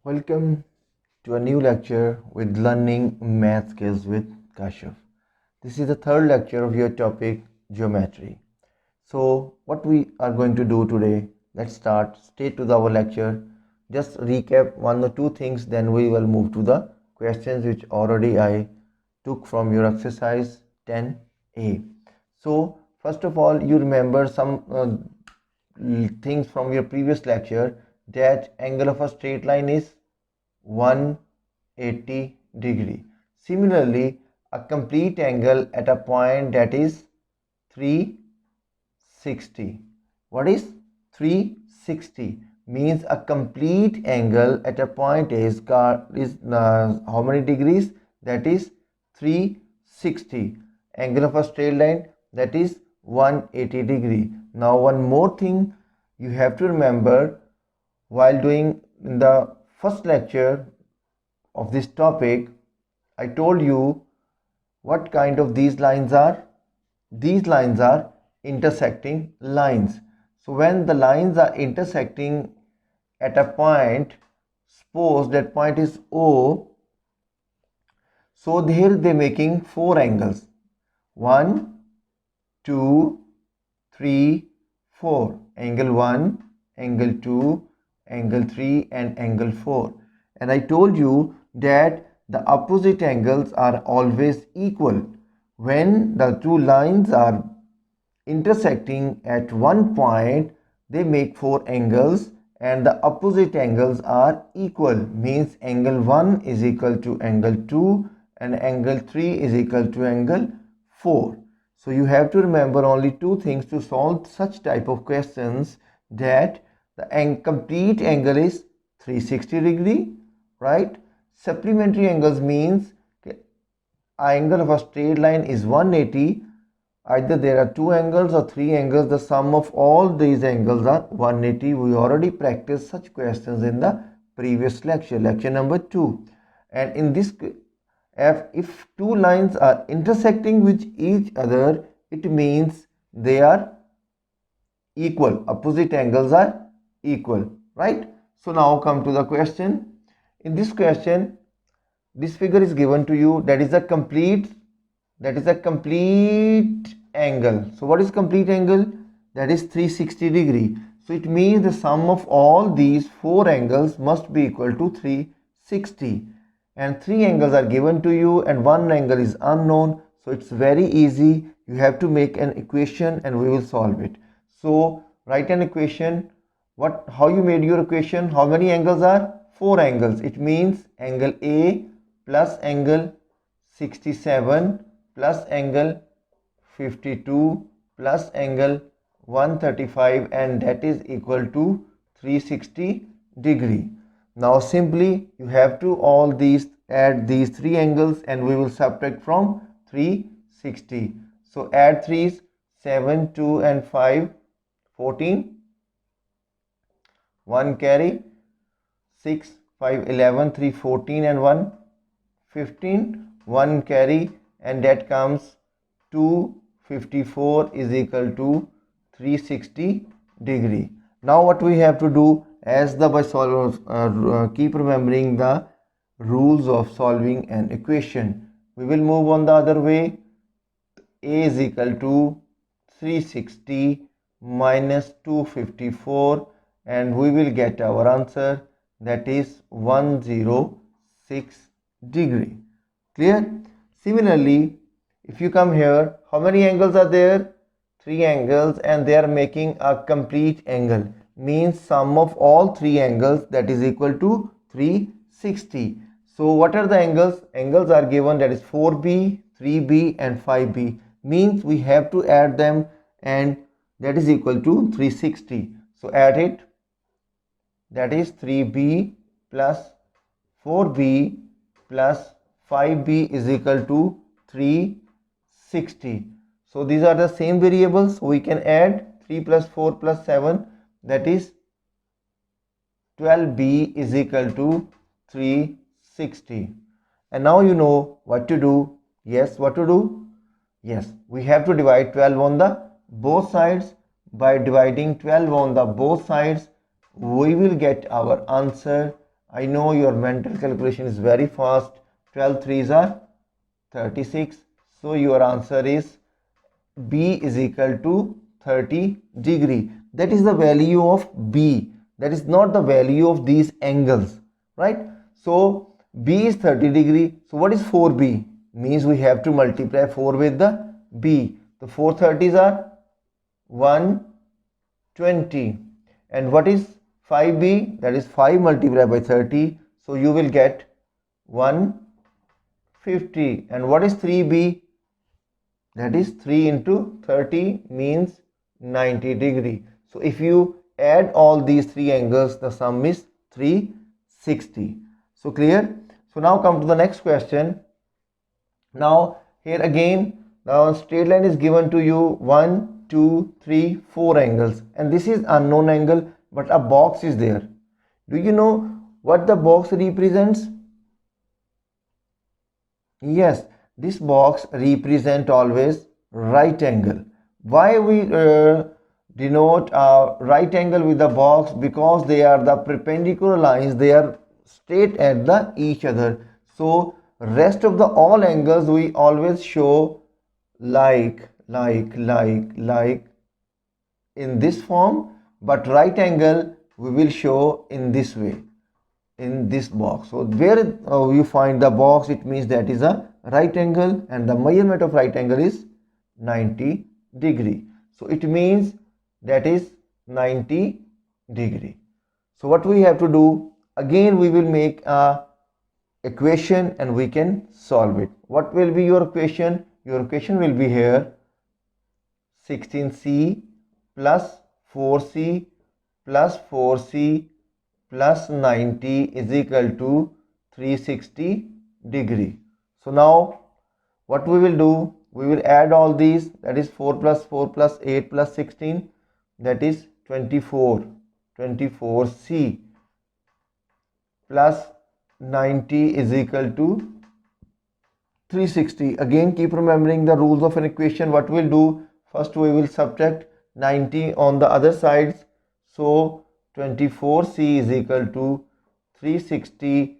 Welcome to a new lecture with learning math skills with Kashif. This is the third lecture of your topic geometry. So what we are going to do today, let's start straight to our lecture. Just recap one or two things, then we will move to the questions which already I took from your exercise 10A. So first of all, you remember some things from your previous lecture, that angle of a straight line is 180 degree. Similarly, a complete angle at a point, that is 360. What is 360? Means a complete angle at a point is how many degrees? That is 360. Angle of a straight line, that is 180 degree. Now one more thing you have to remember while doing in the first lecture of this topic, I told you what kind of these lines are. These lines are intersecting lines. So when the lines are intersecting at a point, suppose that point is O, so here they're making four angles. 1, 2, 3, 4. Angle 1, angle 2, angle 3 and angle 4. And I told you that the opposite angles are always equal. When the two lines are intersecting at one point, they make four angles and the opposite angles are equal. Means angle 1 is equal to angle 2 and angle 3 is equal to angle 4. So you have to remember only two things to solve such type of questions, that the complete angle is 360 degree, right? Supplementary angles means angle of a straight line is 180. Either there are two angles or three angles, the sum of all these angles are 180. We already practiced such questions in the previous lecture, lecture number 2. And in this, if two lines are intersecting with each other, it means they are equal. Opposite angles are equal, right? So now come to the question. In this question, this figure is given to you, that is a complete angle. So what is complete angle? That is 360 degree. So it means the sum of all these four angles must be equal to 360. And three angles are given to you and one angle is unknown. So it's very easy. You have to make an equation and we will solve it. So write an equation. How you made your equation? How many angles are? Four angles. It means angle A plus angle 67 plus angle 52 plus angle 135, and that is equal to 360 degree. Now simply you have to add these three angles and we will subtract from 360. So add 3's, 7, 2 and 5, 14. 1 carry, 6, 5, 11, 3, 14 and 1, 15. 1 carry, and that comes 254 is equal to 360 degree. Now what we have to do, as the by solvers keep remembering the rules of solving an equation. We will move on the other way. A is equal to 360 minus 254 and we will get our answer, that is 106 degree. Clear? Similarly, if you come here, how many angles are there? Three angles, and they are making a complete angle. Means sum of all three angles, that is equal to 360. So what are the angles? Angles are given, that is 4B, 3B and 5B. Means we have to add them, and that is equal to 360. So add it. That is 3B plus 4B plus 5B is equal to 360. So these are the same variables. We can add 3 plus 4 plus 7, that is 12B is equal to 360. And now you know what to do. Yes, what to do? Yes, we have to divide 12 on the both sides. By dividing 12 on the both sides, we will get our answer. I know your mental calculation is very fast. 12 threes are 36. So your answer is B is equal to 30 degree. That is the value of B. That is not the value of these angles, right? So B is 30 degree. So what is 4B? Means we have to multiply 4 with the B. The 4 30s are 120. And what is 5B? That is 5 multiplied by 30. So you will get 150. And what is 3B? That is 3 into 30 means 90 degree. So if you add all these three angles, the sum is 360. So clear? So now come to the next question. Now here again, the straight line is given to you 1, 2, 3, 4 angles, and this is unknown angle, but a box is there. Do you know what the box represents? Yes, this box represent always right angle. Why we denote a right angle with the box? Because they are the perpendicular lines, they are straight at the each other. So rest of the all angles we always show like in this form, but right angle we will show in this way, in this box. So where you find the box, it means that is a right angle, and the measurement of right angle is 90 degree. So it means that is 90 degree. So what we have to do, again we will make a equation and we can solve it. What will be your equation? Your equation will be here 16C plus 4C plus 4C plus 90 is equal to 360 degree. So now what we will do, we will add all these, that is 4 plus 4 plus 8 plus 16, that is 24C plus 90 is equal to 360. Again keep remembering the rules of an equation. What we'll do, first we will subtract 90 on the other sides. So 24C is equal to 360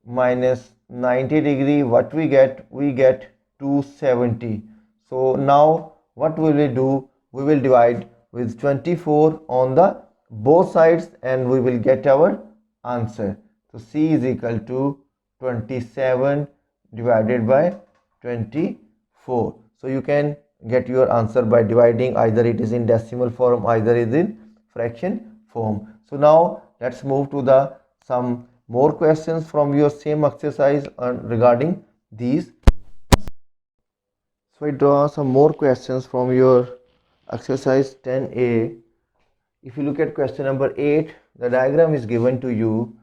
minus 90 degree. What we get? We get 270. So now what we will do? We will divide with 24 on the both sides and we will get our answer. So C is equal to 27 divided by 24. So you can get your answer by dividing, either it is in decimal form, either it is in fraction form. So now let's move to the some more questions from your same exercise regarding these. So I draw some more questions from your exercise 10A. If you look at question number 8, the diagram is given to you,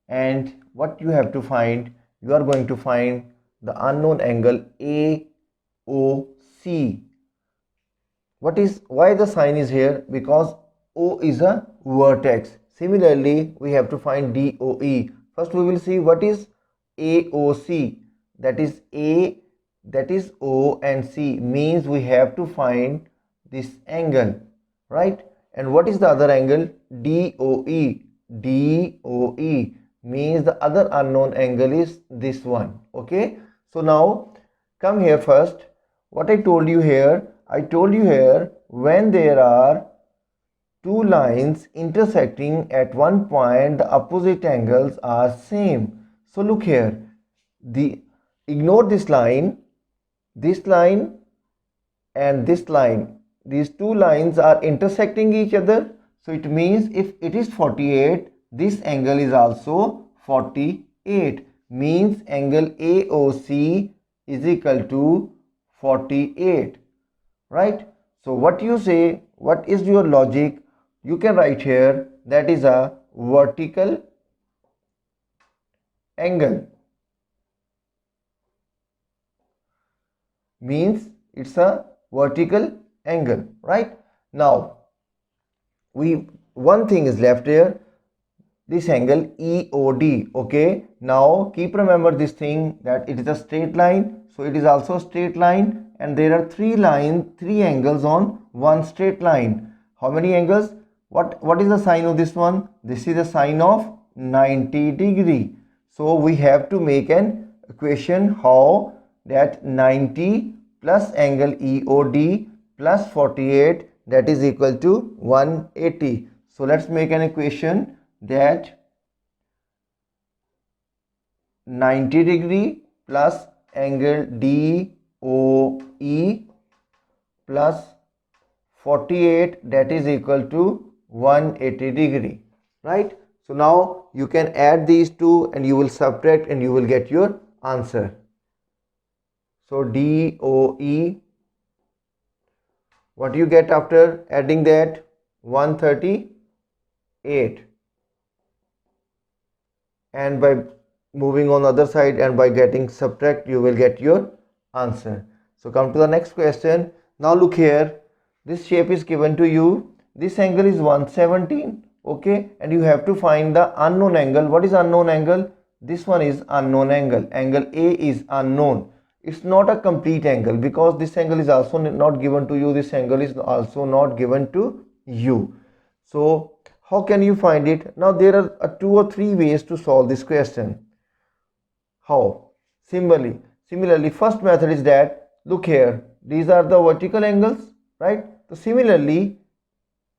and what you have to find, you are going to find the unknown angle AOC. Why the sign is here? Because O is a vertex. Similarly, we have to find DOE. First we will see what is AOC. That is A, that is O, and C means we have to find this angle, right? And what is the other angle? DOE. DOE means the other unknown angle is this one. Okay, so now come here first. What I told you here, when there are two lines intersecting at one point, the opposite angles are same. So look here, ignore this line and this line. These two lines are intersecting each other. So it means if it is 48, this angle is also 48. Means angle AOC is equal to 48. Right? So what you say, what is your logic? You can write here that is a vertical angle. Means it's a vertical angle, right? Now one thing is left here, this angle EOD. Okay, now keep remember this thing, that it is a straight line, so it is also a straight line, and there are three angles on one straight line. How many angles? What is the sign of this one? This is the sign of 90 degree. So we have to make an equation how that 90 plus angle EOD plus 48, that is equal to 180. So let's make an equation that 90 degree plus angle DOE plus 48, that is equal to 180 degree, right? So now you can add these two and you will subtract and you will get your answer. So DOE, what you get after adding that? 138, and by moving on the other side and by getting subtract, you will get your answer. So come to the next question. Now look here, this shape is given to you, this angle is 117, okay, and you have to find the unknown angle. What is unknown angle? This one is unknown angle. Angle A is unknown. It's not a complete angle because this angle is also not given to you, this angle is also not given to you. So how can you find it? Now there are 2 or 3 ways to solve this question. How? Similarly, first method is that, look here, these are the vertical angles, right? So similarly,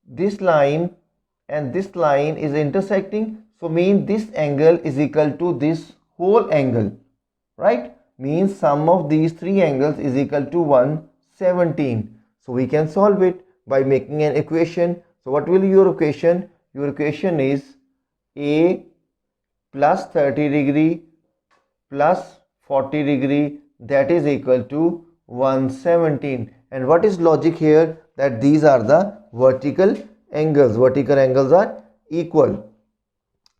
this line and this line is intersecting, so means this angle is equal to this whole angle, right? Means sum of these 3 angles is equal to 117. So we can solve it by making an equation. So what will be your equation? Your equation is A plus 30 degree plus 40 degree, that is equal to 117. And what is logic here? That these are the vertical angles. Vertical angles are equal.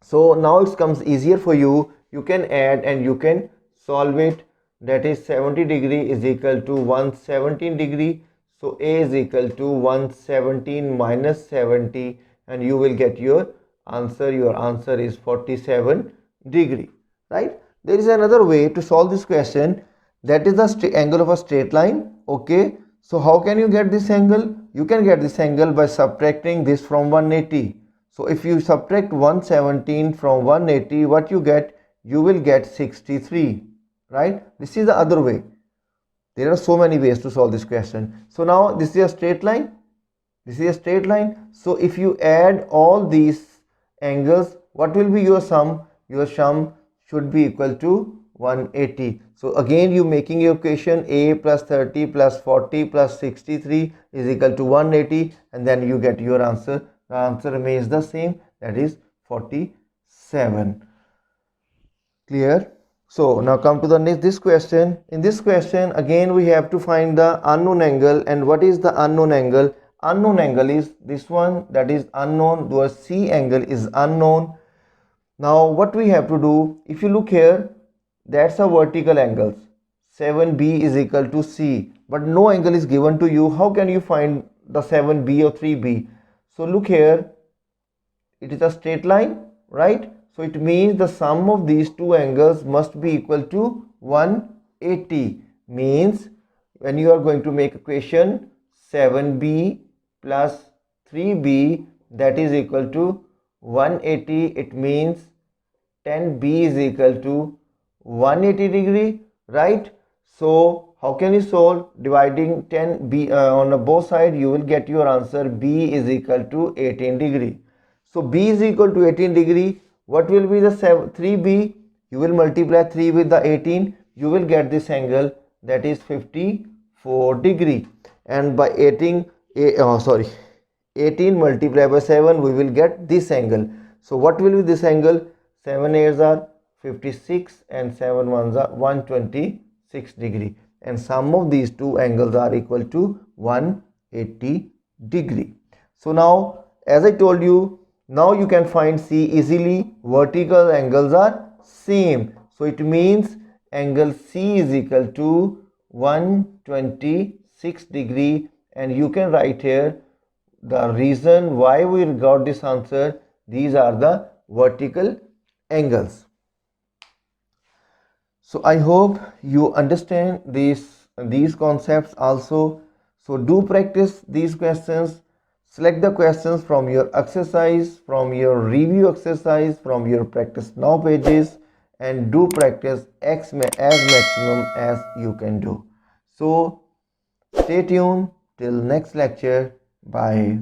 So now it comes easier for you. You can add and you can solve it. That is 70 degree is equal to 117 degree. So A is equal to 117 minus 70 and you will get your answer. Your answer is 47 degree, right? There is another way to solve this question, that is the angle of a straight line, okay? So how can you get this angle? You can get this angle by subtracting this from 180. So if you subtract 117 from 180, what you get? You will get 63, right? This is the other way. There are so many ways to solve this question. So now this is a straight line. This is a straight line. So if you add all these angles, what will be your sum? Your sum should be equal to 180. So again you making your equation A plus 30 plus 40 plus 63 is equal to 180 and then you get your answer. The answer remains the same, that is 47. Clear? So now come to the next this question. In this question again we have to find the unknown angle. And what is the unknown angle? Unknown angle is this one, that is unknown. The C angle is unknown. Now what we have to do, if you look here, that's a vertical angles. 7B is equal to C, but no angle is given to you. How can you find the 7B or 3B? So look here, it is a straight line, right? So it means the sum of these two angles must be equal to 180. Means when you are going to make equation 7B plus 3B, that is equal to 180, it means 10B is equal to 180 degree, right? So how can you solve? Dividing 10B on both sides, you will get your answer. B is equal to 18 degree. So B is equal to 18 degree. What will be the 3B? You will multiply 3 with the 18, you will get this angle, that is 54 degree. And by 18 multiplied by 7, we will get this angle. So what will be this angle? 7 8s are 56 and 7 1s are 126 degree. And sum of these two angles are equal to 180 degree. So now as I told you, now you can find C easily. Vertical angles are same. So it means angle C is equal to 126 degree. And you can write here the reason why we got this answer. These are the vertical angles. So I hope you understand these concepts also. So do practice these questions. Select the questions from your exercise, from your review exercise, from your practice now pages, and do practice as maximum as you can do. So stay tuned till next lecture. Bye.